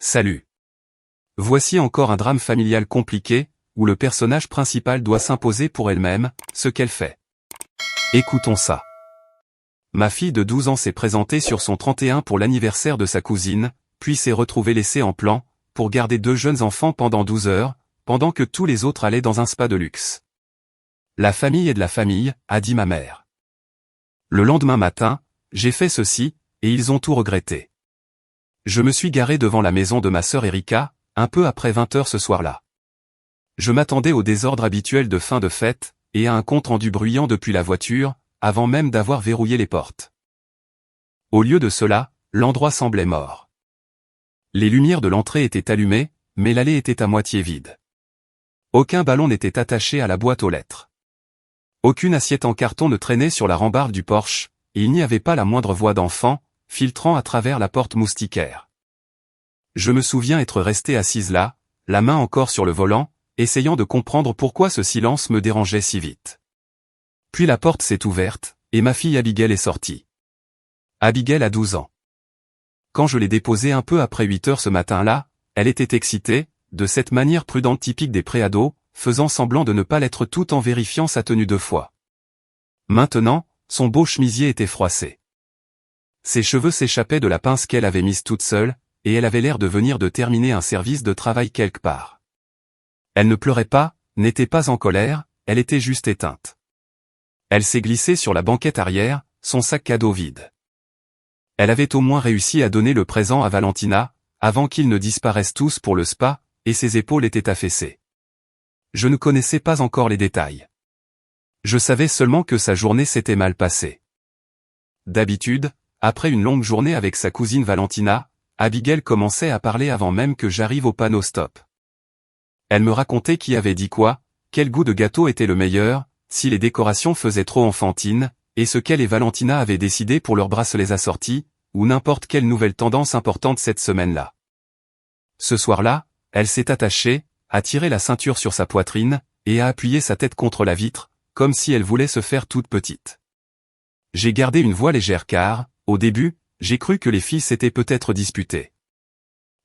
Salut. Voici encore un drame familial compliqué, où le personnage principal doit s'imposer pour elle-même, ce qu'elle fait. Écoutons ça. Ma fille de 12 ans s'est présentée sur son 31 pour l'anniversaire de sa cousine, puis s'est retrouvée laissée en plan, pour garder 2 jeunes enfants pendant 12 heures, pendant que tous les autres allaient dans un spa de luxe. La famille est de la famille, a dit ma mère. Le lendemain matin, j'ai fait ceci, et ils ont tout regretté. Je me suis garé devant la maison de ma sœur Erika, un peu après 20 heures ce soir-là. Je m'attendais au désordre habituel de fin de fête, et à un compte-rendu bruyant depuis la voiture, avant même d'avoir verrouillé les portes. Au lieu de cela, l'endroit semblait mort. Les lumières de l'entrée étaient allumées, mais l'allée était à moitié vide. Aucun ballon n'était attaché à la boîte aux lettres. Aucune assiette en carton ne traînait sur la rambarde du porche, et il n'y avait pas la moindre voix d'enfant, filtrant à travers la porte moustiquaire. Je me souviens être resté assise là, la main encore sur le volant, essayant de comprendre pourquoi ce silence me dérangeait si vite. Puis la porte s'est ouverte, et ma fille Abigail est sortie. Abigail a 12 ans. Quand je l'ai déposée un peu après 8 heures ce matin-là, elle était excitée, de cette manière prudente typique des préados, faisant semblant de ne pas l'être tout en vérifiant sa tenue 2 fois. Maintenant, son beau chemisier était froissé. Ses cheveux s'échappaient de la pince qu'elle avait mise toute seule, et elle avait l'air de venir de terminer un service de travail quelque part. Elle ne pleurait pas, n'était pas en colère, elle était juste éteinte. Elle s'est glissée sur la banquette arrière, son sac cadeau vide. Elle avait au moins réussi à donner le présent à Valentina, avant qu'ils ne disparaissent tous pour le spa, et ses épaules étaient affaissées. Je ne connaissais pas encore les détails. Je savais seulement que sa journée s'était mal passée. D'habitude, après une longue journée avec sa cousine Valentina, Abigail commençait à parler avant même que j'arrive au panneau stop. Elle me racontait qui avait dit quoi, quel goût de gâteau était le meilleur, si les décorations faisaient trop enfantines, et ce qu'elle et Valentina avaient décidé pour leurs bracelets assortis, ou n'importe quelle nouvelle tendance importante cette semaine-là. Ce soir-là, elle s'est attachée, a tiré la ceinture sur sa poitrine, et a appuyé sa tête contre la vitre, comme si elle voulait se faire toute petite. J'ai gardé une voix légère car, au début, j'ai cru que les filles s'étaient peut-être disputées.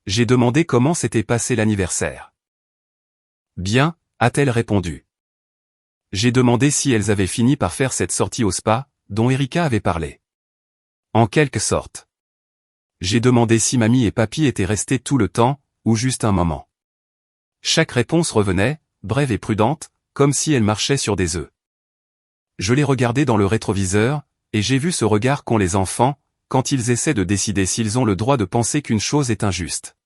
J'ai demandé comment s'était passé l'anniversaire. Bien, a-t-elle répondu. J'ai demandé si elles avaient fini par faire cette sortie au spa, dont Erika avait parlé. En quelque sorte. J'ai demandé si mamie et papy étaient restés tout le temps, ou juste un moment. Chaque réponse revenait, brève et prudente, comme si elle marchait sur des œufs. Je l'ai regardé dans le rétroviseur, et j'ai vu ce regard qu'ont les enfants, quand ils essaient de décider s'ils ont le droit de penser qu'une chose est injuste.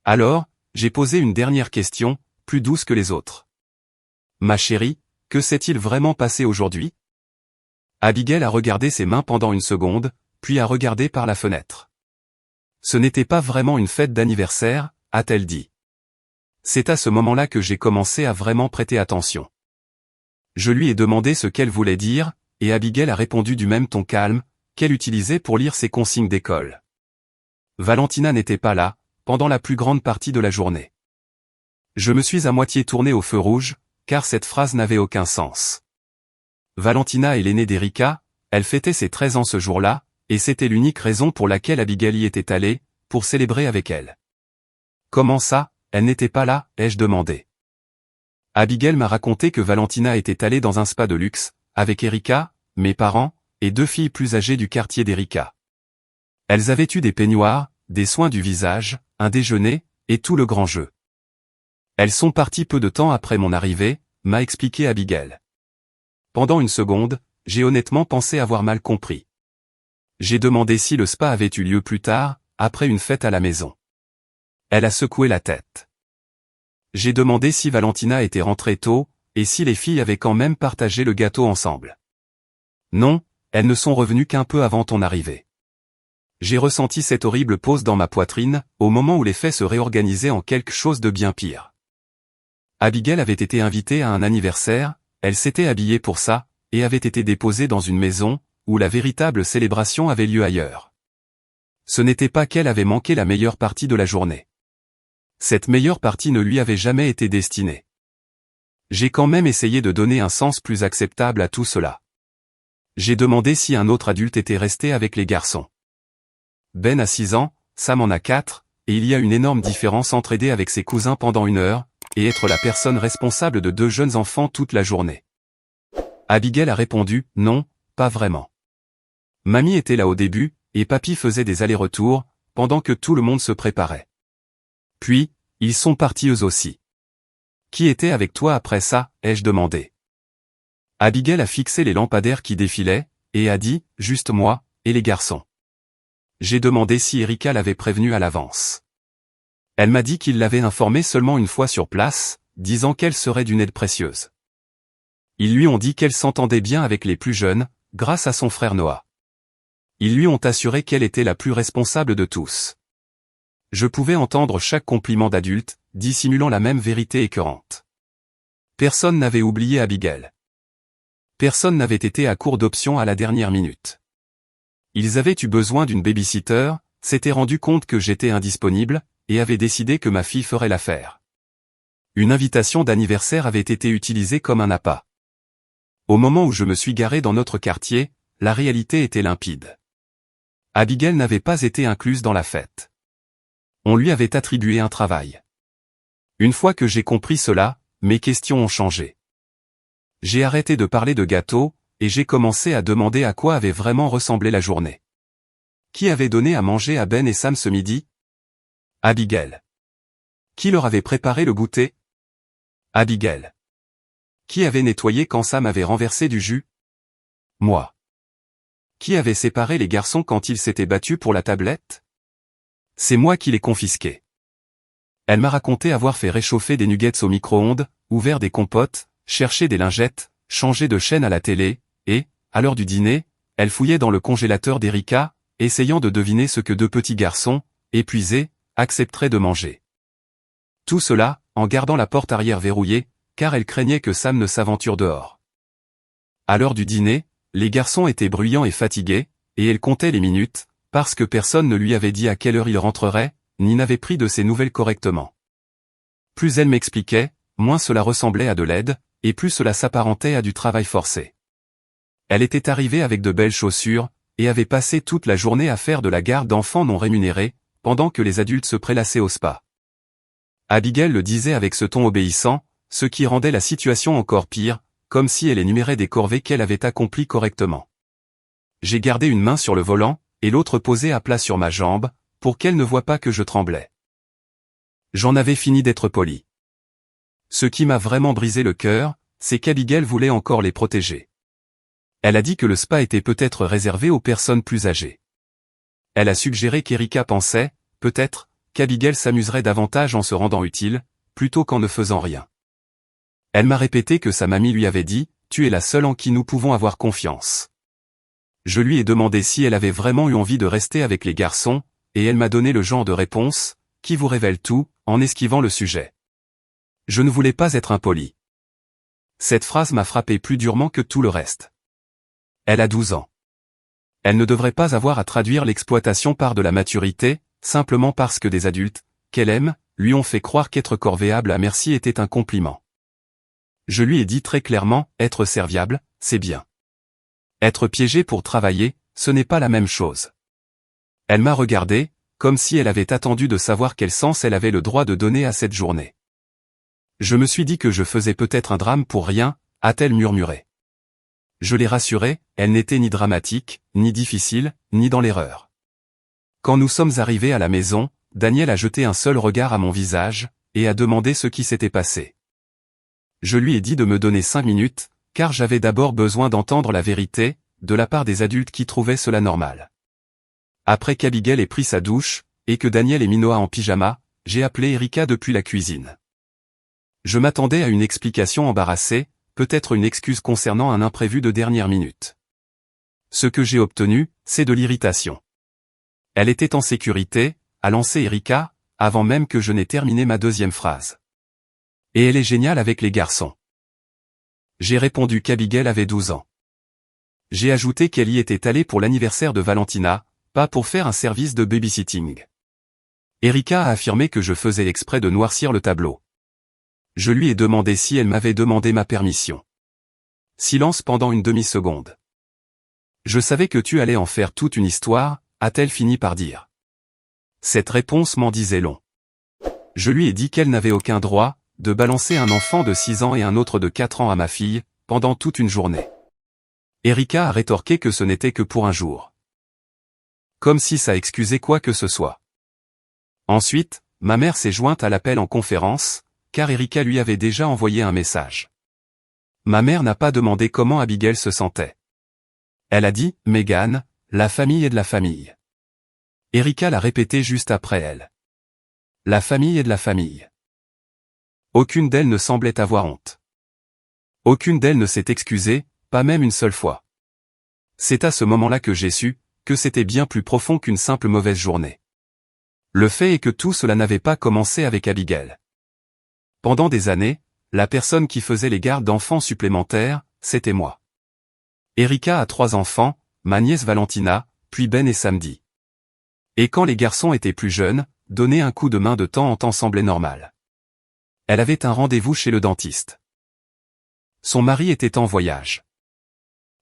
Alors, j'ai posé une dernière question, plus douce que les autres. Ma chérie, que s'est-il vraiment passé aujourd'hui? Abigail a regardé ses mains pendant une seconde, puis a regardé par la fenêtre. Ce n'était pas vraiment une fête d'anniversaire, a-t-elle dit. C'est à ce moment-là que j'ai commencé à vraiment prêter attention. Je lui ai demandé ce qu'elle voulait dire, et Abigail a répondu du même ton calme, qu'elle utilisait pour lire ses consignes d'école. Valentina n'était pas là, pendant la plus grande partie de la journée. Je me suis à moitié tourné au feu rouge, car cette phrase n'avait aucun sens. Valentina est l'aînée d'Erika, elle fêtait ses 13 ans ce jour-là, et c'était l'unique raison pour laquelle Abigail y était allée, pour célébrer avec elle. Comment ça, elle n'était pas là, ai-je demandé. Abigail m'a raconté que Valentina était allée dans un spa de luxe, avec Erika, mes parents, et 2 filles plus âgées du quartier d'Erika. Elles avaient eu des peignoirs, des soins du visage, un déjeuner, et tout le grand jeu. Elles sont parties peu de temps après mon arrivée, m'a expliqué Abigail. Pendant une seconde, j'ai honnêtement pensé avoir mal compris. J'ai demandé si le spa avait eu lieu plus tard, après une fête à la maison. Elle a secoué la tête. J'ai demandé si Valentina était rentrée tôt, et si les filles avaient quand même partagé le gâteau ensemble. Non, elles ne sont revenues qu'un peu avant ton arrivée. J'ai ressenti cette horrible pause dans ma poitrine, au moment où les faits se réorganisaient en quelque chose de bien pire. Abigail avait été invitée à un anniversaire, elle s'était habillée pour ça, et avait été déposée dans une maison, où la véritable célébration avait lieu ailleurs. Ce n'était pas qu'elle avait manqué la meilleure partie de la journée. Cette meilleure partie ne lui avait jamais été destinée. J'ai quand même essayé de donner un sens plus acceptable à tout cela. J'ai demandé si un autre adulte était resté avec les garçons. Ben a 6 ans, Sam en a 4, et il y a une énorme différence entre aider avec ses cousins pendant 1 heure, et être la personne responsable de 2 jeunes enfants toute la journée. Abigail a répondu, non, pas vraiment. Mamie était là au début, et papy faisait des allers-retours, pendant que tout le monde se préparait. Puis, ils sont partis eux aussi. Qui était avec toi après ça, ai-je demandé. Abigail a fixé les lampadaires qui défilaient, et a dit, juste moi, et les garçons. J'ai demandé si Erika l'avait prévenu à l'avance. Elle m'a dit qu'il l'avait informée seulement une fois sur place, disant qu'elle serait d'une aide précieuse. Ils lui ont dit qu'elle s'entendait bien avec les plus jeunes, grâce à son frère Noah. Ils lui ont assuré qu'elle était la plus responsable de tous. Je pouvais entendre chaque compliment d'adulte, dissimulant la même vérité écœurante. Personne n'avait oublié Abigail. Personne n'avait été à court d'options à la dernière minute. Ils avaient eu besoin d'une babysitter, s'étaient rendu compte que j'étais indisponible, et avaient décidé que ma fille ferait l'affaire. Une invitation d'anniversaire avait été utilisée comme un appât. Au moment où je me suis garé dans notre quartier, la réalité était limpide. Abigail n'avait pas été incluse dans la fête. On lui avait attribué un travail. Une fois que j'ai compris cela, mes questions ont changé. J'ai arrêté de parler de gâteau, et j'ai commencé à demander à quoi avait vraiment ressemblé la journée. Qui avait donné à manger à Ben et Sam ce midi? Abigail. Qui leur avait préparé le goûter? Abigail. Qui avait nettoyé quand Sam avait renversé du jus? Moi. Qui avait séparé les garçons quand ils s'étaient battus pour la tablette? C'est moi qui les confisquais. Elle m'a raconté avoir fait réchauffer des nuggets au micro-ondes, ouvert des compotes, cherché des lingettes, changé de chaîne à la télé, et, à l'heure du dîner, elle fouillait dans le congélateur d'Erika, essayant de deviner ce que 2 petits garçons, épuisés, accepteraient de manger. Tout cela, en gardant la porte arrière verrouillée, car elle craignait que Sam ne s'aventure dehors. À l'heure du dîner, les garçons étaient bruyants et fatigués, et elle comptait les minutes, parce que personne ne lui avait dit à quelle heure il rentrerait, ni n'avait pris de ses nouvelles correctement. Plus elle m'expliquait, moins cela ressemblait à de l'aide, et plus cela s'apparentait à du travail forcé. Elle était arrivée avec de belles chaussures, et avait passé toute la journée à faire de la garde d'enfants non rémunérés, pendant que les adultes se prélassaient au spa. Abigail le disait avec ce ton obéissant, ce qui rendait la situation encore pire, comme si elle énumérait des corvées qu'elle avait accomplies correctement. J'ai gardé une main sur le volant, et l'autre posée à plat sur ma jambe, pour qu'elle ne voie pas que je tremblais. J'en avais fini d'être poli. Ce qui m'a vraiment brisé le cœur, c'est qu'Abigail voulait encore les protéger. Elle a dit que le spa était peut-être réservé aux personnes plus âgées. Elle a suggéré qu'Erika pensait, peut-être, qu'Abigail s'amuserait davantage en se rendant utile, plutôt qu'en ne faisant rien. Elle m'a répété que sa mamie lui avait dit, « Tu es la seule en qui nous pouvons avoir confiance. » Je lui ai demandé si elle avait vraiment eu envie de rester avec les garçons, et elle m'a donné le genre de réponse, qui vous révèle tout, en esquivant le sujet. Je ne voulais pas être impoli. Cette phrase m'a frappé plus durement que tout le reste. Elle a 12 ans. Elle ne devrait pas avoir à traduire l'exploitation par de la maturité, simplement parce que des adultes, qu'elle aime, lui ont fait croire qu'être corvéable à merci était un compliment. Je lui ai dit très clairement, être serviable, c'est bien. Être piégé pour travailler, ce n'est pas la même chose. Elle m'a regardé, comme si elle avait attendu de savoir quel sens elle avait le droit de donner à cette journée. Je me suis dit que je faisais peut-être un drame pour rien, a-t-elle murmuré. Je l'ai rassurée, elle n'était ni dramatique, ni difficile, ni dans l'erreur. Quand nous sommes arrivés à la maison, Daniel a jeté un seul regard à mon visage, et a demandé ce qui s'était passé. Je lui ai dit de me donner 5 minutes, car j'avais d'abord besoin d'entendre la vérité, de la part des adultes qui trouvaient cela normal. Après qu'Abigail ait pris sa douche, et que Daniel ait mis Noah en pyjama, j'ai appelé Erika depuis la cuisine. Je m'attendais à une explication embarrassée, peut-être une excuse concernant un imprévu de dernière minute. Ce que j'ai obtenu, c'est de l'irritation. Elle était en sécurité, a lancé Erika, avant même que je n'ai terminé ma deuxième phrase. Et elle est géniale avec les garçons. J'ai répondu qu'Abigail avait 12 ans. J'ai ajouté qu'elle y était allée pour l'anniversaire de Valentina, pas pour faire un service de babysitting. Erika a affirmé que je faisais exprès de noircir le tableau. Je lui ai demandé si elle m'avait demandé ma permission. Silence pendant une demi-seconde. Je savais que tu allais en faire toute une histoire, a-t-elle fini par dire. Cette réponse m'en disait long. Je lui ai dit qu'elle n'avait aucun droit de balancer un enfant de 6 ans et un autre de 4 ans à ma fille, pendant toute une journée. Erika a rétorqué que ce n'était que pour un jour. Comme si ça excusait quoi que ce soit. Ensuite, ma mère s'est jointe à l'appel en conférence, car Erika lui avait déjà envoyé un message. Ma mère n'a pas demandé comment Abigail se sentait. Elle a dit, Megan, la famille est de la famille. Erika l'a répété juste après elle. La famille est de la famille. Aucune d'elles ne semblait avoir honte. Aucune d'elles ne s'est excusée, pas même une seule fois. C'est à ce moment-là que j'ai su que c'était bien plus profond qu'une simple mauvaise journée. Le fait est que tout cela n'avait pas commencé avec Abigail. Pendant des années, la personne qui faisait les gardes d'enfants supplémentaires, c'était moi. Erika a 3 enfants, ma nièce Valentina, puis Ben et Samedi. Et quand les garçons étaient plus jeunes, donner un coup de main de temps en temps semblait normal. Elle avait un rendez-vous chez le dentiste. Son mari était en voyage.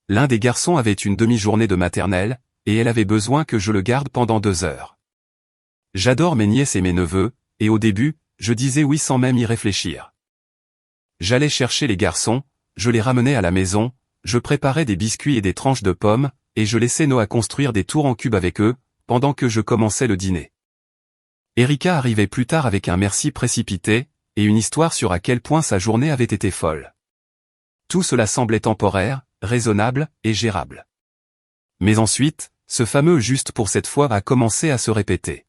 L'un des garçons avait une demi-journée de maternelle, et elle avait besoin que je le garde pendant 2 heures. J'adore mes nièces et mes neveux, et au début, je disais oui sans même y réfléchir. J'allais chercher les garçons, je les ramenais à la maison, je préparais des biscuits et des tranches de pommes, et je laissais Noah construire des tours en cube avec eux, pendant que je commençais le dîner. Erika arrivait plus tard avec un merci précipité, et une histoire sur à quel point sa journée avait été folle. Tout cela semblait temporaire, raisonnable, et gérable. Mais ensuite, ce fameux juste pour cette fois a commencé à se répéter.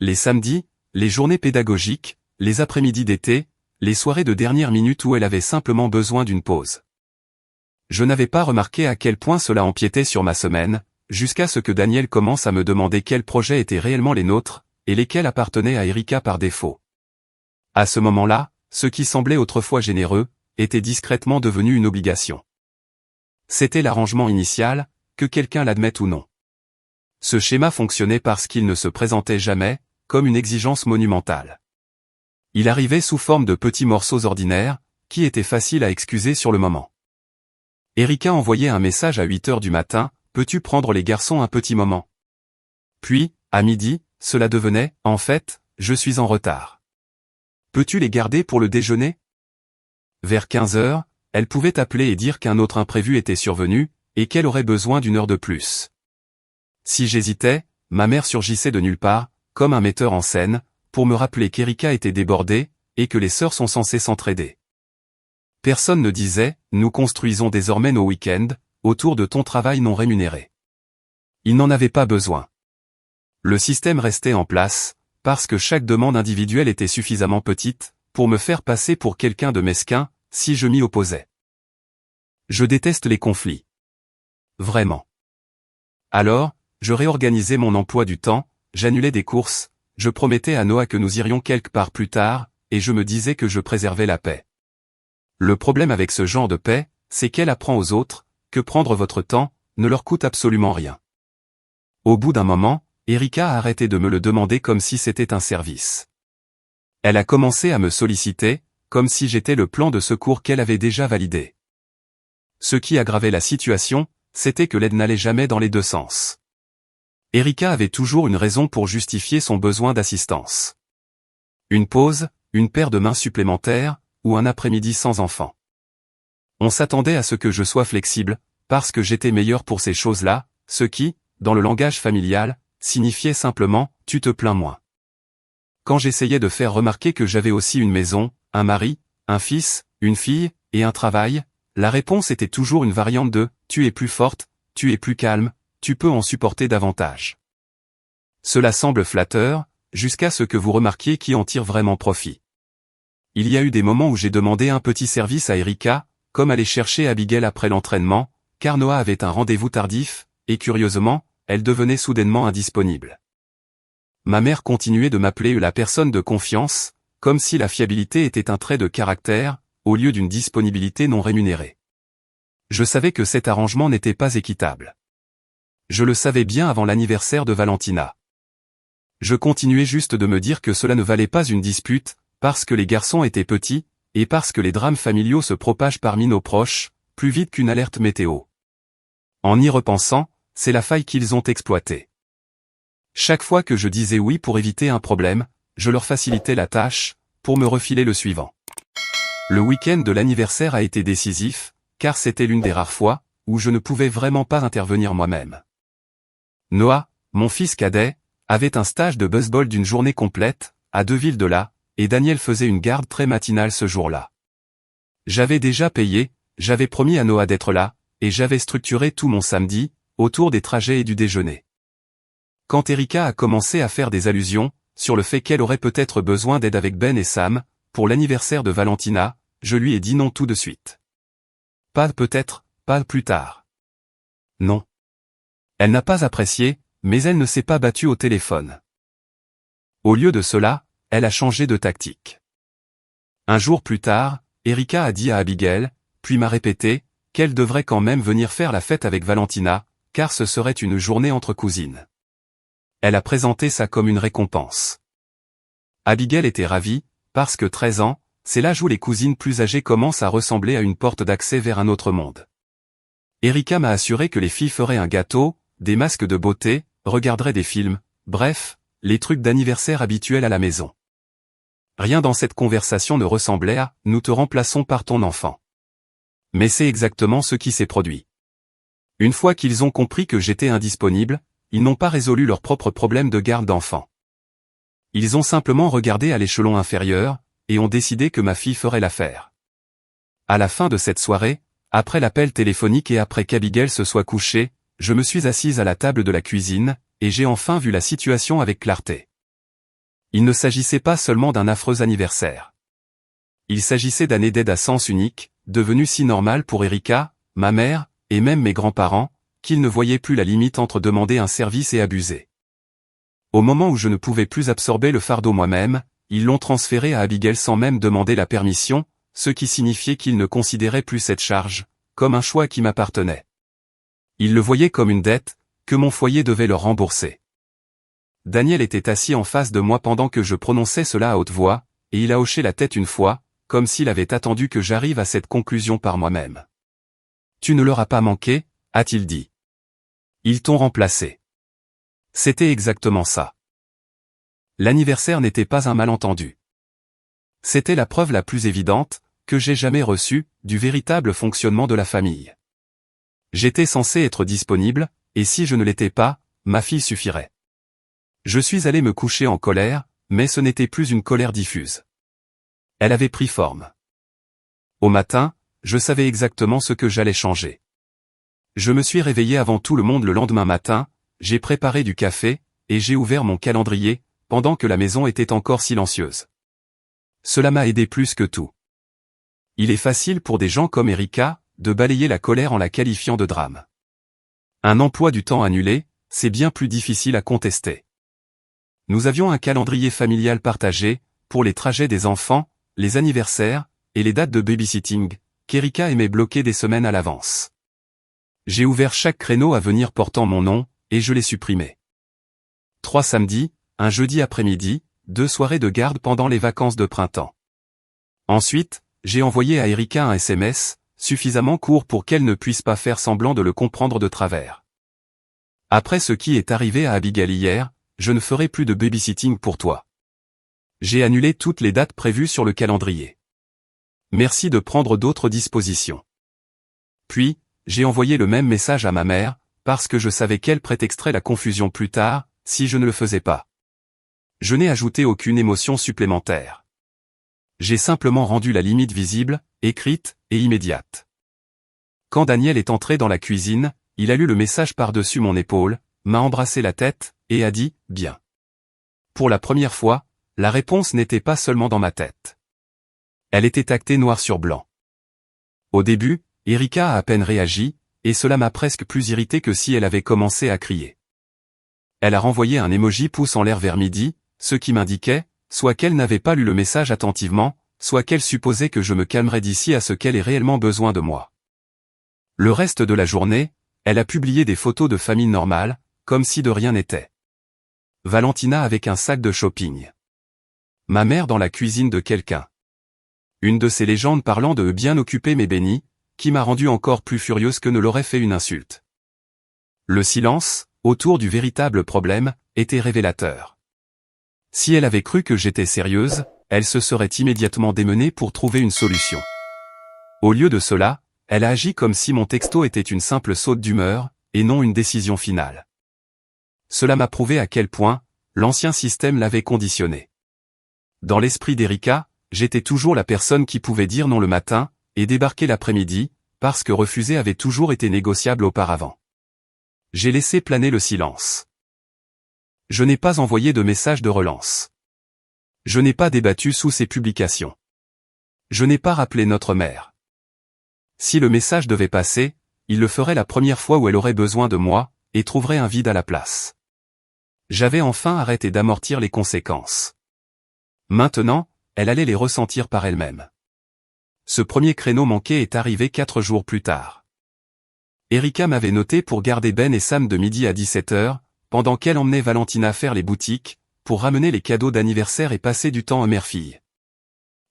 Les samedis, les journées pédagogiques, les après-midi d'été, les soirées de dernière minute où elle avait simplement besoin d'une pause. Je n'avais pas remarqué à quel point cela empiétait sur ma semaine, jusqu'à ce que Daniel commence à me demander quels projets étaient réellement les nôtres, et lesquels appartenaient à Erika par défaut. À ce moment-là, ce qui semblait autrefois généreux, était discrètement devenu une obligation. C'était l'arrangement initial, que quelqu'un l'admette ou non. Ce schéma fonctionnait parce qu'il ne se présentait jamais, comme une exigence monumentale. Il arrivait sous forme de petits morceaux ordinaires, qui étaient faciles à excuser sur le moment. Erika envoyait un message à 8 heures du matin, « Peux-tu prendre les garçons un petit moment ?» Puis, à midi, cela devenait, « En fait, je suis en retard. Peux-tu les garder pour le déjeuner ?» Vers 15 heures, elle pouvait appeler et dire qu'un autre imprévu était survenu, et qu'elle aurait besoin d'une heure de plus. Si j'hésitais, ma mère surgissait de nulle part, comme un metteur en scène, pour me rappeler qu'Erika était débordée, et que les sœurs sont censées s'entraider. Personne ne disait, nous construisons désormais nos week-ends, autour de ton travail non rémunéré. Il n'en avait pas besoin. Le système restait en place, parce que chaque demande individuelle était suffisamment petite, pour me faire passer pour quelqu'un de mesquin, si je m'y opposais. Je déteste les conflits. Vraiment. Alors, je réorganisais mon emploi du temps, j'annulais des courses, je promettais à Noah que nous irions quelque part plus tard, et je me disais que je préservais la paix. Le problème avec ce genre de paix, c'est qu'elle apprend aux autres, que prendre votre temps, ne leur coûte absolument rien. Au bout d'un moment, Erika a arrêté de me le demander comme si c'était un service. Elle a commencé à me solliciter, comme si j'étais le plan de secours qu'elle avait déjà validé. Ce qui aggravait la situation, c'était que l'aide n'allait jamais dans les deux sens. Erika avait toujours une raison pour justifier son besoin d'assistance. Une pause, une paire de mains supplémentaires, ou un après-midi sans enfant. On s'attendait à ce que je sois flexible, parce que j'étais meilleur pour ces choses-là, ce qui, dans le langage familial, signifiait simplement « tu te plains moins ». Quand j'essayais de faire remarquer que j'avais aussi une maison, un mari, un fils, une fille, et un travail, la réponse était toujours une variante de « tu es plus forte, tu es plus calme, tu peux en supporter davantage ». Cela semble flatteur, jusqu'à ce que vous remarquiez qui en tire vraiment profit. Il y a eu des moments où j'ai demandé un petit service à Erika, comme aller chercher Abigail après l'entraînement, car Noah avait un rendez-vous tardif, et curieusement, elle devenait soudainement indisponible. Ma mère continuait de m'appeler la personne de confiance, comme si la fiabilité était un trait de caractère, au lieu d'une disponibilité non rémunérée. Je savais que cet arrangement n'était pas équitable. Je le savais bien avant l'anniversaire de Valentina. Je continuais juste de me dire que cela ne valait pas une dispute, parce que les garçons étaient petits, et parce que les drames familiaux se propagent parmi nos proches, plus vite qu'une alerte météo. En y repensant, c'est la faille qu'ils ont exploitée. Chaque fois que je disais oui pour éviter un problème, je leur facilitais la tâche, pour me refiler le suivant. Le week-end de l'anniversaire a été décisif, car c'était l'une des rares fois où je ne pouvais vraiment pas intervenir moi-même. Noah, mon fils cadet, avait un stage de baseball d'une journée complète, à 2 villes de là, et Daniel faisait une garde très matinale ce jour-là. J'avais déjà payé, j'avais promis à Noah d'être là, et j'avais structuré tout mon samedi, autour des trajets et du déjeuner. Quand Erika a commencé à faire des allusions, sur le fait qu'elle aurait peut-être besoin d'aide avec Ben et Sam, pour l'anniversaire de Valentina, je lui ai dit non tout de suite. Pas peut-être, pas plus tard. Non. Elle n'a pas apprécié, mais elle ne s'est pas battue au téléphone. Au lieu de cela, elle a changé de tactique. Un jour plus tard, Erika a dit à Abigail, puis m'a répété, qu'elle devrait quand même venir faire la fête avec Valentina, car ce serait une journée entre cousines. Elle a présenté ça comme une récompense. Abigail était ravie, parce que 13 ans, c'est l'âge où les cousines plus âgées commencent à ressembler à une porte d'accès vers un autre monde. Erika m'a assuré que les filles feraient un gâteau, des masques de beauté, regarderaient des films, bref, les trucs d'anniversaire habituels à la maison. Rien dans cette conversation ne ressemblait à « nous te remplaçons par ton enfant ». Mais c'est exactement ce qui s'est produit. Une fois qu'ils ont compris que j'étais indisponible, ils n'ont pas résolu leur propre problème de garde d'enfant. Ils ont simplement regardé à l'échelon inférieur, et ont décidé que ma fille ferait l'affaire. À la fin de cette soirée, après l'appel téléphonique et après qu'Abigail se soit couchée, je me suis assise à la table de la cuisine, et j'ai enfin vu la situation avec clarté. Il ne s'agissait pas seulement d'un affreux anniversaire. Il s'agissait d'années d'aide à sens unique, devenues si normales pour Erika, ma mère, et même mes grands-parents, qu'ils ne voyaient plus la limite entre demander un service et abuser. Au moment où je ne pouvais plus absorber le fardeau moi-même, ils l'ont transféré à Abigail sans même demander la permission, ce qui signifiait qu'ils ne considéraient plus cette charge comme un choix qui m'appartenait. Ils le voyaient comme une dette, que mon foyer devait leur rembourser. Daniel était assis en face de moi pendant que je prononçais cela à haute voix, et il a hoché la tête une fois, comme s'il avait attendu que j'arrive à cette conclusion par moi-même. « Tu ne leur as pas manqué ?» a-t-il dit. « Ils t'ont remplacé. » C'était exactement ça. L'anniversaire n'était pas un malentendu. C'était la preuve la plus évidente, que j'ai jamais reçue, du véritable fonctionnement de la famille. J'étais censé être disponible, et si je ne l'étais pas, ma fille suffirait. Je suis allé me coucher en colère, mais ce n'était plus une colère diffuse. Elle avait pris forme. Au matin, je savais exactement ce que j'allais changer. Je me suis réveillé avant tout le monde le lendemain matin, j'ai préparé du café, et j'ai ouvert mon calendrier, pendant que la maison était encore silencieuse. Cela m'a aidé plus que tout. Il est facile pour des gens comme Erika, de balayer la colère en la qualifiant de drame. Un emploi du temps annulé, c'est bien plus difficile à contester. Nous avions un calendrier familial partagé, pour les trajets des enfants, les anniversaires, et les dates de babysitting, qu'Erika aimait bloquer des semaines à l'avance. J'ai ouvert chaque créneau à venir portant mon nom, et je l'ai supprimé. 3 samedis, un jeudi après-midi, 2 soirées de garde pendant les vacances de printemps. Ensuite, j'ai envoyé à Erika un SMS, suffisamment court pour qu'elle ne puisse pas faire semblant de le comprendre de travers. Après ce qui est arrivé à Abigail hier, je ne ferai plus de babysitting pour toi. J'ai annulé toutes les dates prévues sur le calendrier. Merci de prendre d'autres dispositions. Puis, j'ai envoyé le même message à ma mère, parce que je savais qu'elle prétexterait la confusion plus tard, si je ne le faisais pas. Je n'ai ajouté aucune émotion supplémentaire. J'ai simplement rendu la limite visible, écrite, et immédiate. Quand Daniel est entré dans la cuisine, il a lu le message par-dessus mon épaule, m'a embrassé la tête, et a dit « Bien ». Pour la première fois, la réponse n'était pas seulement dans ma tête. Elle était actée noir sur blanc. Au début, Erika a à peine réagi, et cela m'a presque plus irrité que si elle avait commencé à crier. Elle a renvoyé un emoji pouce en l'air vers midi, ce qui m'indiquait, soit qu'elle n'avait pas lu le message attentivement, soit qu'elle supposait que je me calmerais d'ici à ce qu'elle ait réellement besoin de moi. Le reste de la journée, elle a publié des photos de famille normale, comme si de rien n'était. Valentina avec un sac de shopping. Ma mère dans la cuisine de quelqu'un. Une de ces légendes parlant de bien occuper mes bénis, qui m'a rendu encore plus furieuse que ne l'aurait fait une insulte. Le silence, autour du véritable problème, était révélateur. Si elle avait cru que j'étais sérieuse, elle se serait immédiatement démenée pour trouver une solution. Au lieu de cela, elle a agi comme si mon texto était une simple saute d'humeur, et non une décision finale. Cela m'a prouvé à quel point l'ancien système l'avait conditionnée. Dans l'esprit d'Erika, j'étais toujours la personne qui pouvait dire non le matin, et débarquer l'après-midi, parce que refuser avait toujours été négociable auparavant. J'ai laissé planer le silence. Je n'ai pas envoyé de message de relance. Je n'ai pas débattu sous ses publications. Je n'ai pas rappelé notre mère. Si le message devait passer, il le ferait la première fois où elle aurait besoin de moi, et trouverait un vide à la place. J'avais enfin arrêté d'amortir les conséquences. Maintenant, elle allait les ressentir par elle-même. Ce premier créneau manqué est arrivé 4 jours plus tard. Erika m'avait noté pour garder Ben et Sam de midi à 17h, pendant qu'elle emmenait Valentina faire les boutiques, pour ramener les cadeaux d'anniversaire et passer du temps mère-fille.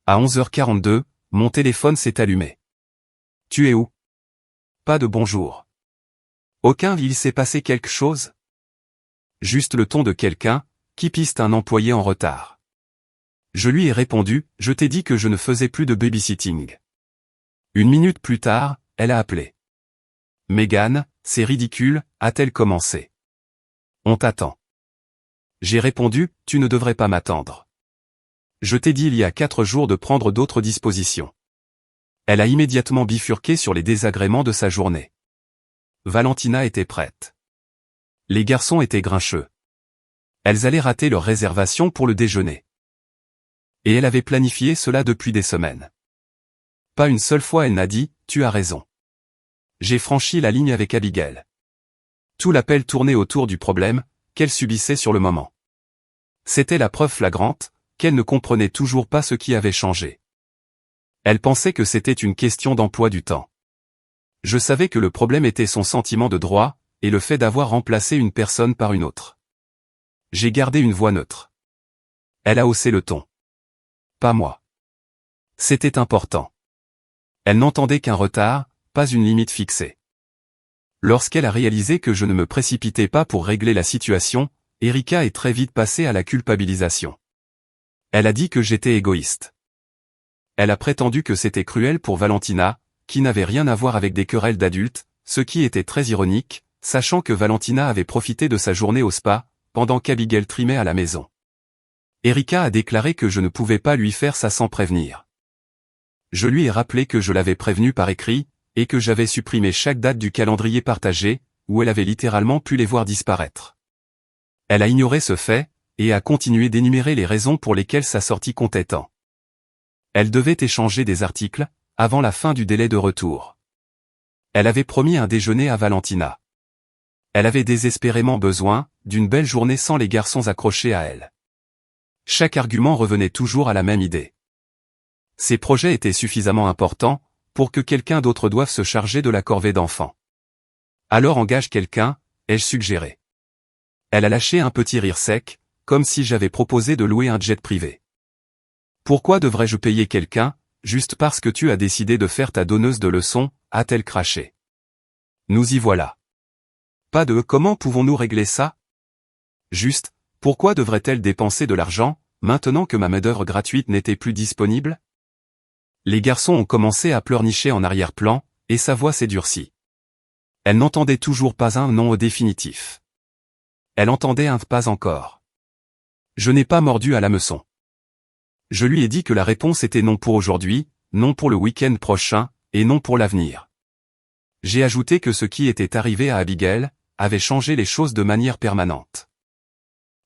À 11h42, mon téléphone s'est allumé. « Tu es où ? » Pas de bonjour. Aucun, il s'est passé quelque chose ? Juste le ton de quelqu'un qui piste un employé en retard. Je lui ai répondu, je t'ai dit que je ne faisais plus de babysitting. 1 minute plus tard, elle a appelé. Megan, c'est ridicule, a-t-elle commencé. On t'attend. J'ai répondu, tu ne devrais pas m'attendre. Je t'ai dit il y a 4 jours de prendre d'autres dispositions. Elle a immédiatement bifurqué sur les désagréments de sa journée. Valentina était prête. Les garçons étaient grincheux. Elles allaient rater leur réservation pour le déjeuner. Et elle avait planifié cela depuis des semaines. Pas une seule fois elle n'a dit, tu as raison. J'ai franchi la ligne avec Abigail. Tout l'appel tournait autour du problème qu'elle subissait sur le moment. C'était la preuve flagrante qu'elle ne comprenait toujours pas ce qui avait changé. Elle pensait que c'était une question d'emploi du temps. Je savais que le problème était son sentiment de droit, et le fait d'avoir remplacé une personne par une autre. J'ai gardé une voix neutre. Elle a haussé le ton. Pas moi. C'était important. Elle n'entendait qu'un retard, pas une limite fixée. Lorsqu'elle a réalisé que je ne me précipitais pas pour régler la situation, Erika est très vite passée à la culpabilisation. Elle a dit que j'étais égoïste. Elle a prétendu que c'était cruel pour Valentina, qui n'avait rien à voir avec des querelles d'adultes, ce qui était très ironique, sachant que Valentina avait profité de sa journée au spa, pendant qu'Abigail trimait à la maison. Erika a déclaré que je ne pouvais pas lui faire ça sans prévenir. Je lui ai rappelé que je l'avais prévenu par écrit, et que j'avais supprimé chaque date du calendrier partagé, où elle avait littéralement pu les voir disparaître. Elle a ignoré ce fait, et a continué d'énumérer les raisons pour lesquelles sa sortie comptait tant. Elle devait échanger des articles, avant la fin du délai de retour. Elle avait promis un déjeuner à Valentina. Elle avait désespérément besoin d'une belle journée sans les garçons accrochés à elle. Chaque argument revenait toujours à la même idée. Ces projets étaient suffisamment importants pour que quelqu'un d'autre doive se charger de la corvée d'enfant. Alors engage quelqu'un, ai-je suggéré. Elle a lâché un petit rire sec, comme si j'avais proposé de louer un jet privé. Pourquoi devrais-je payer quelqu'un, juste parce que tu as décidé de faire ta donneuse de leçons, a-t-elle craché. Nous y voilà. Pas de « comment pouvons-nous régler ça ?» Juste, pourquoi devrait-elle dépenser de l'argent, maintenant que ma main-d'œuvre gratuite n'était plus disponible? Les garçons ont commencé à pleurnicher en arrière-plan, et sa voix s'est durcie. Elle n'entendait toujours pas un non au définitif. Elle entendait un pas encore. Je n'ai pas mordu à l'hameçon. Je lui ai dit que la réponse était non pour aujourd'hui, non pour le week-end prochain, et non pour l'avenir. J'ai ajouté que ce qui était arrivé à Abigail avait changé les choses de manière permanente.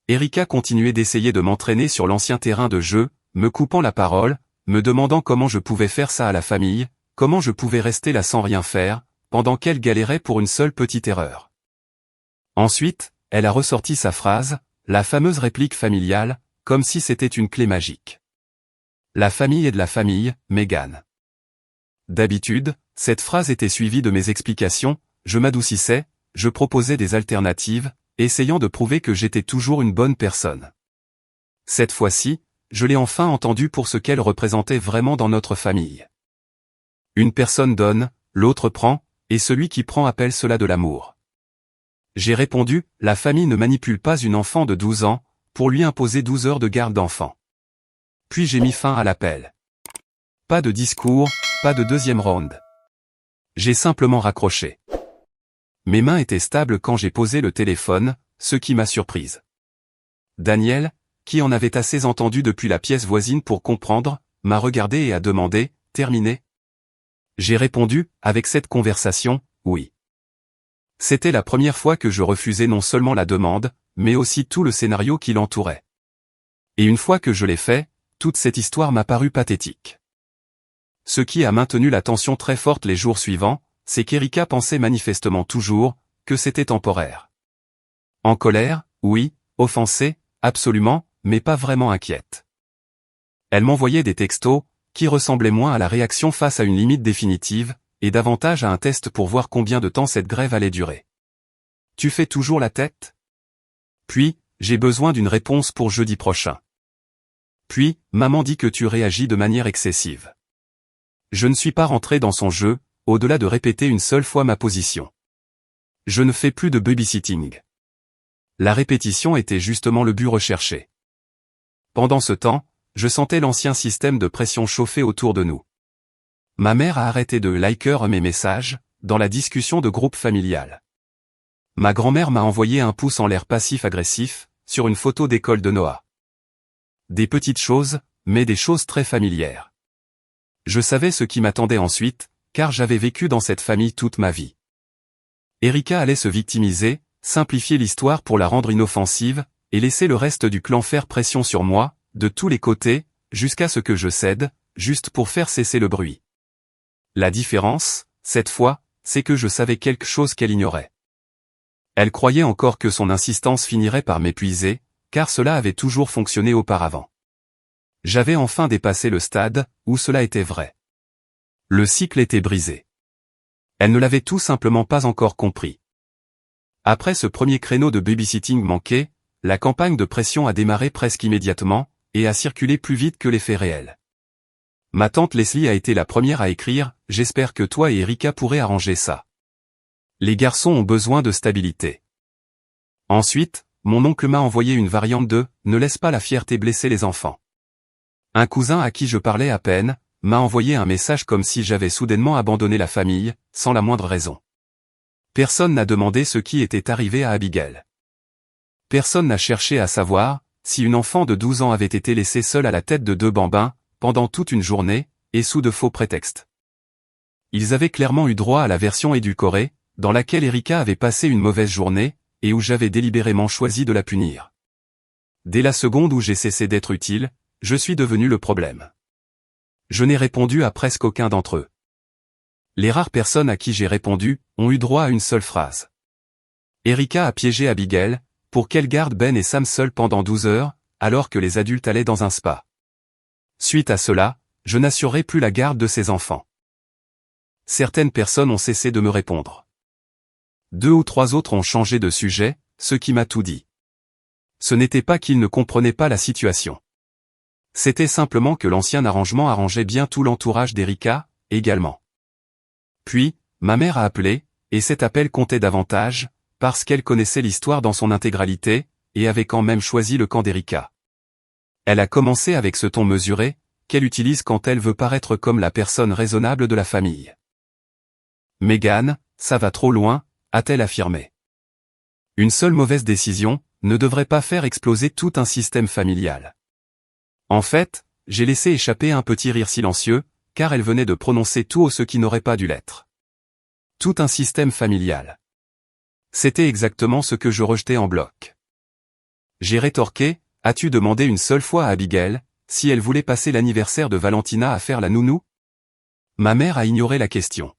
Erika continuait d'essayer de m'entraîner sur l'ancien terrain de jeu, me coupant la parole, me demandant comment je pouvais faire ça à la famille, comment je pouvais rester là sans rien faire, pendant qu'elle galérait pour une seule petite erreur. Ensuite, elle a ressorti sa phrase, la fameuse réplique familiale, comme si c'était une clé magique. La famille est de la famille, Megan. D'habitude, cette phrase était suivie de mes explications, je m'adoucissais, je proposais des alternatives, essayant de prouver que j'étais toujours une bonne personne. Cette fois-ci, je l'ai enfin entendue pour ce qu'elle représentait vraiment dans notre famille. Une personne donne, l'autre prend, et celui qui prend appelle cela de l'amour. J'ai répondu, la famille ne manipule pas une enfant de 12 ans, pour lui imposer 12 heures de garde d'enfant. Puis j'ai mis fin à l'appel. Pas de discours, pas de deuxième round. J'ai simplement raccroché. Mes mains étaient stables quand j'ai posé le téléphone, ce qui m'a surprise. Daniel, qui en avait assez entendu depuis la pièce voisine pour comprendre, m'a regardé et a demandé, « Terminé ?» J'ai répondu, avec cette conversation, oui. C'était la première fois que je refusais non seulement la demande, mais aussi tout le scénario qui l'entourait. Et une fois que je l'ai fait, toute cette histoire m'a paru pathétique. Ce qui a maintenu la tension très forte les jours suivants, c'est qu'Erika pensait manifestement toujours que c'était temporaire. En colère, oui, offensée, absolument, mais pas vraiment inquiète. Elle m'envoyait des textos, qui ressemblaient moins à la réaction face à une limite définitive, et davantage à un test pour voir combien de temps cette grève allait durer. Tu fais toujours la tête? Puis, j'ai besoin d'une réponse pour jeudi prochain. Puis, maman dit que tu réagis de manière excessive. Je ne suis pas rentré dans son jeu, au-delà de répéter une seule fois ma position. Je ne fais plus de babysitting. La répétition était justement le but recherché. Pendant ce temps, je sentais l'ancien système de pression chauffer autour de nous. Ma mère a arrêté de liker mes messages, dans la discussion de groupe familial. Ma grand-mère m'a envoyé un pouce en l'air passif-agressif, sur une photo d'école de Noah. Des petites choses, mais des choses très familières. Je savais ce qui m'attendait ensuite, car j'avais vécu dans cette famille toute ma vie. Erika allait se victimiser, simplifier l'histoire pour la rendre inoffensive, et laisser le reste du clan faire pression sur moi, de tous les côtés, jusqu'à ce que je cède, juste pour faire cesser le bruit. La différence, cette fois, c'est que je savais quelque chose qu'elle ignorait. Elle croyait encore que son insistance finirait par m'épuiser, car cela avait toujours fonctionné auparavant. J'avais enfin dépassé le stade où cela était vrai. Le cycle était brisé. Elle ne l'avait tout simplement pas encore compris. Après ce premier créneau de babysitting manqué, la campagne de pression a démarré presque immédiatement, et a circulé plus vite que les faits réels. Ma tante Leslie a été la première à écrire « J'espère que toi et Erika pourrez arranger ça. Les garçons ont besoin de stabilité. » Ensuite, mon oncle m'a envoyé une variante de « Ne laisse pas la fierté blesser les enfants. » Un cousin à qui je parlais à peine, m'a envoyé un message comme si j'avais soudainement abandonné la famille, sans la moindre raison. Personne n'a demandé ce qui était arrivé à Abigail. Personne n'a cherché à savoir si une enfant de 12 ans avait été laissée seule à la tête de 2 bambins, pendant toute une journée, et sous de faux prétextes. Ils avaient clairement eu droit à la version édulcorée, dans laquelle Erika avait passé une mauvaise journée, et où j'avais délibérément choisi de la punir. Dès la seconde où j'ai cessé d'être utile, je suis devenu le problème. Je n'ai répondu à presque aucun d'entre eux. Les rares personnes à qui j'ai répondu ont eu droit à une seule phrase. Erika a piégé Abigail, pour qu'elle garde Ben et Sam seuls pendant 12 heures, alors que les adultes allaient dans un spa. Suite à cela, je n'assurerai plus la garde de ces enfants. Certaines personnes ont cessé de me répondre. 2 ou 3 autres ont changé de sujet, ce qui m'a tout dit. Ce n'était pas qu'ils ne comprenaient pas la situation. C'était simplement que l'ancien arrangement arrangeait bien tout l'entourage d'Erika, également. Puis, ma mère a appelé, et cet appel comptait davantage, parce qu'elle connaissait l'histoire dans son intégralité, et avait quand même choisi le camp d'Erika. Elle a commencé avec ce ton mesuré, qu'elle utilise quand elle veut paraître comme la personne raisonnable de la famille. « Mégane, ça va trop loin », a-t-elle affirmé. Une seule mauvaise décision ne devrait pas faire exploser tout un système familial. En fait, j'ai laissé échapper un petit rire silencieux, car elle venait de prononcer tout ce qui n'aurait pas dû l'être. Tout un système familial. C'était exactement ce que je rejetais en bloc. J'ai rétorqué, « As-tu demandé une seule fois à Abigail, si elle voulait passer l'anniversaire de Valentina à faire la nounou ?» Ma mère a ignoré la question.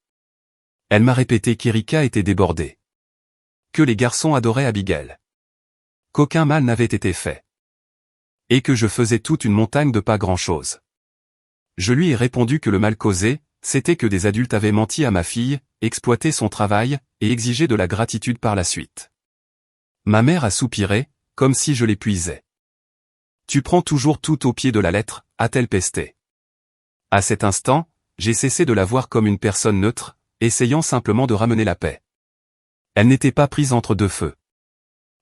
Elle m'a répété qu'Erika était débordée. Que les garçons adoraient Abigail. Qu'aucun mal n'avait été fait. Et que je faisais toute une montagne de pas grand-chose. Je lui ai répondu que le mal causé, c'était que des adultes avaient menti à ma fille, exploité son travail, et exigé de la gratitude par la suite. Ma mère a soupiré, comme si je l'épuisais. « Tu prends toujours tout au pied de la lettre », a-t-elle pesté. À cet instant, j'ai cessé de la voir comme une personne neutre, essayant simplement de ramener la paix. Elle n'était pas prise entre deux feux.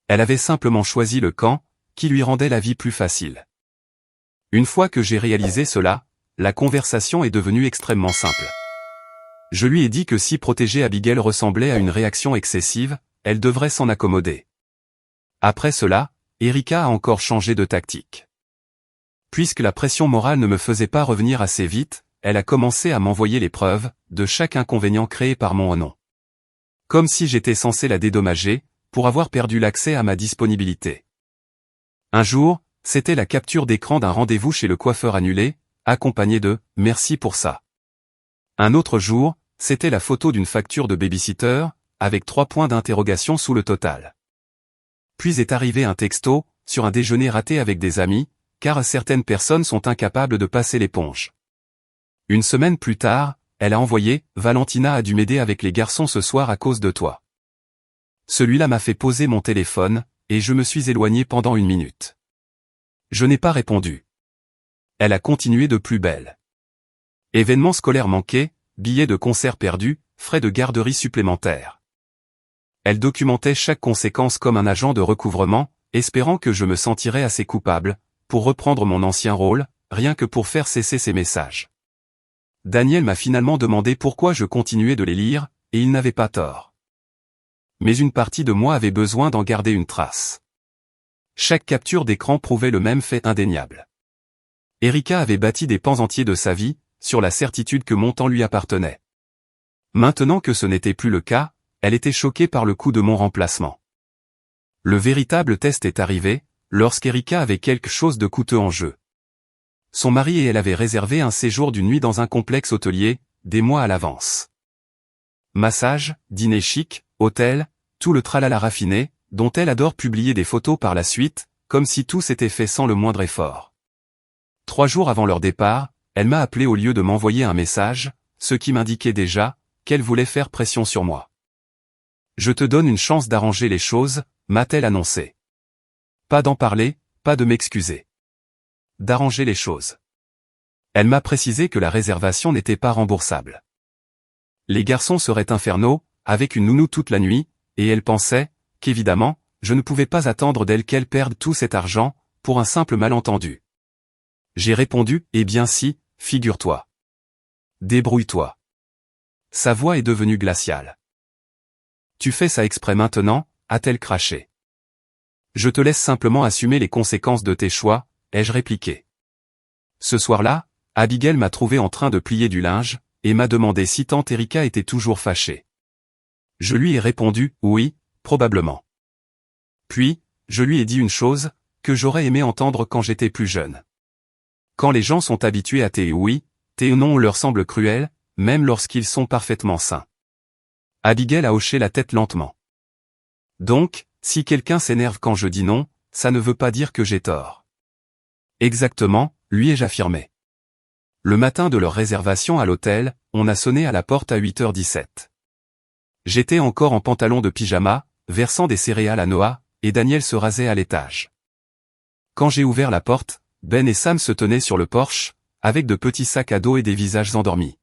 Elle avait simplement choisi le camp, qui lui rendait la vie plus facile. Une fois que j'ai réalisé cela, la conversation est devenue extrêmement simple. Je lui ai dit que si protéger Abigail ressemblait à une réaction excessive, elle devrait s'en accommoder. Après cela, Erika a encore changé de tactique. Puisque la pression morale ne me faisait pas revenir assez vite, elle a commencé à m'envoyer les preuves de chaque inconvénient créé par mon nom. Comme si j'étais censé la dédommager, pour avoir perdu l'accès à ma disponibilité. Un jour, c'était la capture d'écran d'un rendez-vous chez le coiffeur annulé, accompagné de « merci pour ça ». Un autre jour, c'était la photo d'une facture de babysitter, avec 3 points d'interrogation sous le total. Puis est arrivé un texto, sur un déjeuner raté avec des amis, car certaines personnes sont incapables de passer l'éponge. Une semaine plus tard, elle a envoyé « Valentina a dû m'aider avec les garçons ce soir à cause de toi ». Celui-là m'a fait poser mon téléphone, et je me suis éloigné pendant 1 minute. Je n'ai pas répondu. Elle a continué de plus belle. Événements scolaires manqués, billets de concert perdus, frais de garderie supplémentaires. Elle documentait chaque conséquence comme un agent de recouvrement, espérant que je me sentirais assez coupable, pour reprendre mon ancien rôle, rien que pour faire cesser ces messages. Daniel m'a finalement demandé pourquoi je continuais de les lire, et il n'avait pas tort. Mais une partie de moi avait besoin d'en garder une trace. Chaque capture d'écran prouvait le même fait indéniable. Erika avait bâti des pans entiers de sa vie, sur la certitude que mon temps lui appartenait. Maintenant que ce n'était plus le cas, elle était choquée par le coup de mon remplacement. Le véritable test est arrivé, lorsqu'Erika avait quelque chose de coûteux en jeu. Son mari et elle avaient réservé un séjour d'1 nuit dans un complexe hôtelier, des mois à l'avance. Massage, dîner chic, hôtel, tout le tralala raffiné, dont elle adore publier des photos par la suite, comme si tout s'était fait sans le moindre effort. 3 jours avant leur départ, elle m'a appelé au lieu de m'envoyer un message, ce qui m'indiquait déjà qu'elle voulait faire pression sur moi. Je te donne une chance d'arranger les choses, m'a-t-elle annoncé. Pas d'en parler, pas de m'excuser. D'arranger les choses. Elle m'a précisé que la réservation n'était pas remboursable. Les garçons seraient infernaux, avec une nounou toute la nuit, et elle pensait qu'évidemment, je ne pouvais pas attendre d'elle qu'elle perde tout cet argent, pour un simple malentendu. J'ai répondu, eh bien si, figure-toi. Débrouille-toi. Sa voix est devenue glaciale. Tu fais ça exprès maintenant, a-t-elle craché. Je te laisse simplement assumer les conséquences de tes choix, ai-je répliqué. Ce soir-là, Abigail m'a trouvé en train de plier du linge, et m'a demandé si tante Erika était toujours fâchée. Je lui ai répondu, oui, probablement. Puis, je lui ai dit une chose, que j'aurais aimé entendre quand j'étais plus jeune. Quand les gens sont habitués à tes oui, tes non leur semble cruel, même lorsqu'ils sont parfaitement sains. Abigail a hoché la tête lentement. Donc, si quelqu'un s'énerve quand je dis non, ça ne veut pas dire que j'ai tort. Exactement, lui ai-je affirmé. Le matin de leur réservation à l'hôtel, on a sonné à la porte à 8h17. J'étais encore en pantalon de pyjama, versant des céréales à Noah, et Daniel se rasait à l'étage. Quand j'ai ouvert la porte, Ben et Sam se tenaient sur le porche, avec de petits sacs à dos et des visages endormis.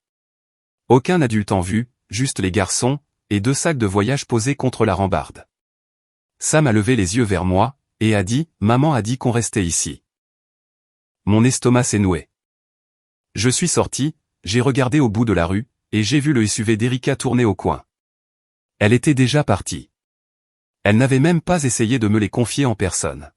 Aucun adulte en vue, juste les garçons, et 2 sacs de voyage posés contre la rambarde. Sam a levé les yeux vers moi, et a dit, « Maman a dit qu'on restait ici. » Mon estomac s'est noué. Je suis sorti, j'ai regardé au bout de la rue, et j'ai vu le SUV d'Erika tourner au coin. Elle était déjà partie. Elle n'avait même pas essayé de me les confier en personne.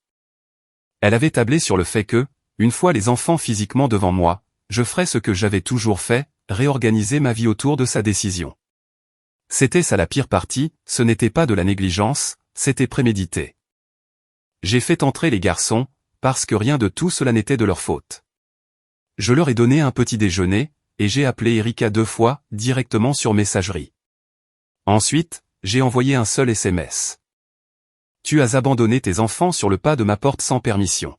Elle avait tablé sur le fait que, une fois les enfants physiquement devant moi, je ferais ce que j'avais toujours fait, réorganiser ma vie autour de sa décision. C'était ça la pire partie, ce n'était pas de la négligence, c'était prémédité. J'ai fait entrer les garçons, parce que rien de tout cela n'était de leur faute. Je leur ai donné un petit déjeuner, et j'ai appelé Erika 2 fois, directement sur messagerie. Ensuite, j'ai envoyé un seul SMS. Tu as abandonné tes enfants sur le pas de ma porte sans permission.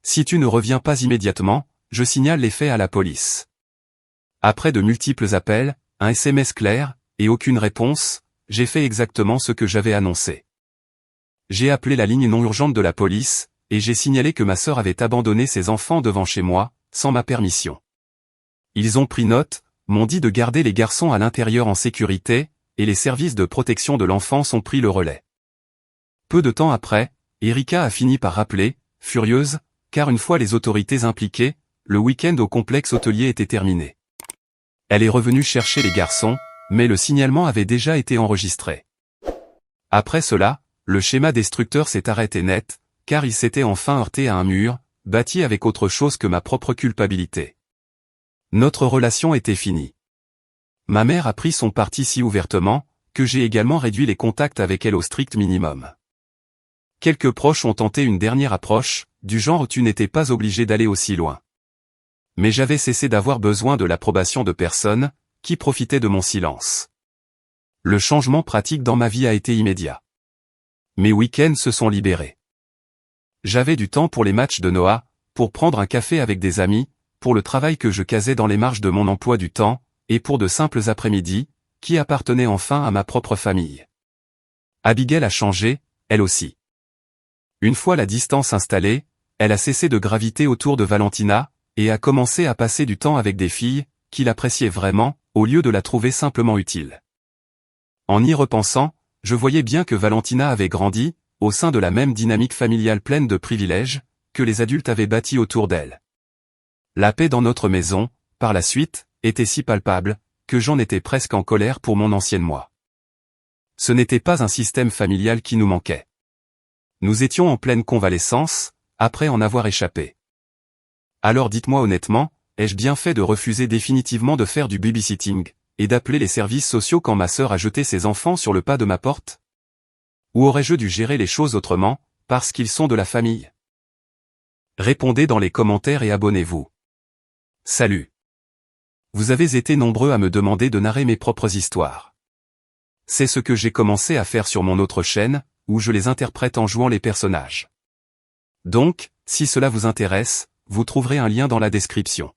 Si tu ne reviens pas immédiatement, je signale les faits à la police. Après de multiples appels, un SMS clair, et aucune réponse, j'ai fait exactement ce que j'avais annoncé. J'ai appelé la ligne non urgente de la police, et j'ai signalé que ma sœur avait abandonné ses enfants devant chez moi, sans ma permission. Ils ont pris note, m'ont dit de garder les garçons à l'intérieur en sécurité, et les services de protection de l'enfance ont pris le relais. Peu de temps après, Erika a fini par rappeler, furieuse, car une fois les autorités impliquées, le week-end au complexe hôtelier était terminé. Elle est revenue chercher les garçons, mais le signalement avait déjà été enregistré. Après cela, le schéma destructeur s'est arrêté net, car il s'était enfin heurté à un mur, bâti avec autre chose que ma propre culpabilité. Notre relation était finie. Ma mère a pris son parti si ouvertement, que j'ai également réduit les contacts avec elle au strict minimum. Quelques proches ont tenté une dernière approche, du genre tu n'étais pas obligé d'aller aussi loin. Mais j'avais cessé d'avoir besoin de l'approbation de personne, qui profitait de mon silence. Le changement pratique dans ma vie a été immédiat. Mes week-ends se sont libérés. J'avais du temps pour les matchs de Noah, pour prendre un café avec des amis, pour le travail que je casais dans les marges de mon emploi du temps, et pour de simples après-midi, qui appartenaient enfin à ma propre famille. Abigail a changé, elle aussi. Une fois la distance installée, elle a cessé de graviter autour de Valentina, et a commencé à passer du temps avec des filles, qui l'appréciaient vraiment, au lieu de la trouver simplement utile. En y repensant, je voyais bien que Valentina avait grandi, au sein de la même dynamique familiale pleine de privilèges, que les adultes avaient bâti autour d'elle. La paix dans notre maison, par la suite, était si palpable, que j'en étais presque en colère pour mon ancienne moi. Ce n'était pas un système familial qui nous manquait. Nous étions en pleine convalescence, après en avoir échappé. Alors dites-moi honnêtement, ai-je bien fait de refuser définitivement de faire du babysitting, et d'appeler les services sociaux quand ma sœur a jeté ses enfants sur le pas de ma porte? Ou aurais-je dû gérer les choses autrement, parce qu'ils sont de la famille? Répondez dans les commentaires et abonnez-vous. Salut. Vous avez été nombreux à me demander de narrer mes propres histoires. C'est ce que j'ai commencé à faire sur mon autre chaîne, où je les interprète en jouant les personnages. Donc, si cela vous intéresse, vous trouverez un lien dans la description.